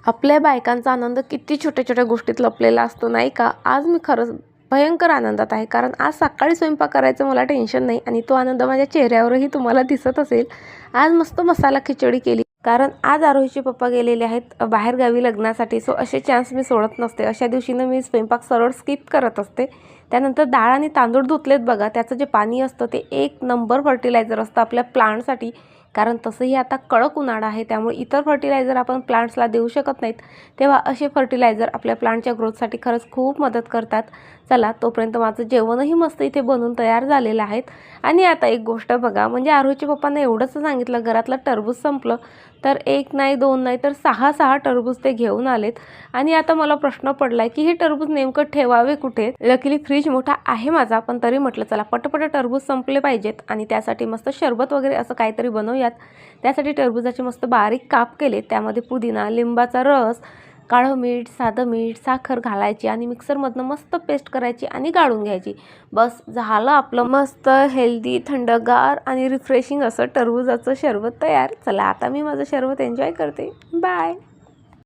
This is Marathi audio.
आपल्या बायकांचा आनंद किती छोट्या छोट्या गोष्टीत लपलेला असतो नाही का? आज मी खरंच भयंकर आनंदात आहे, कारण आज सकाळी स्वयंपाक करायचं मला टेन्शन नाही आणि तो आनंद माझ्या चेहऱ्यावरही तुम्हाला दिसत असेल. आज मस्त मसाला खिचडी केली, कारण आज आरोहीचे पप्पा गेलेले आहेत बाहेरगावी लग्नासाठी. सो असे चान्स मी सोडत नसते. अशा दिवशीनं मी स्वयंपाक सरळ स्किप करत असते. त्यानंतर डाळ आणि तांदूळ धुतलेत बघा. त्याचं जे पाणी असतं ते एक नंबर फर्टिलायझर असतं आपल्या प्लांटसाठी, कारण तसंही आता कडक उन्हाळा आहे, त्यामुळे इतर फर्टिलायझर आपण प्लांट्सला देऊ शकत नाहीत. तेव्हा असे फर्टिलायझर आपल्या प्लांटच्या ग्रोथसाठी खरंच खूप मदत करतात. चला, तोपर्यंत माझं जेवणही मस्त इथे बनून तयार झालेलं आहे. आणि आता एक गोष्ट बघा, म्हणजे आरोहीच्या पप्पांना एवढंच सांगितलं, घरातलं टरबूज संपलं तर एक नाही दोन नाही तर 6 टरबूज ते घेऊन आलेत. आणि आता मला प्रश्न पडलाय की हे टरबूज नेमकं ठेवावे कुठे. लकीली फ्रीज मोठा आहे माझा, पण तरी म्हटलं चला पटपट टरबूज संपले पाहिजेत आणि त्यासाठी मस्त शरबत वगैरे असं काहीतरी बनवूयात. त्यासाठी टरबूजाचे मस्त बारीक काप केले, त्यामध्ये पुदिना, लिंबाचा रस, काळं मीठ, साधं मीठ, साखर घालायची आणि मिक्सरमधनं मस्त पेस्ट करायची आणि गाळून घ्यायची. बस झालं आपलं मस्त हेल्दी, थंडगार आणि रिफ्रेशिंग असं टरबूजाचं शरबत तयार. चला आता मी माझं शरबत एन्जॉय करते. बाय.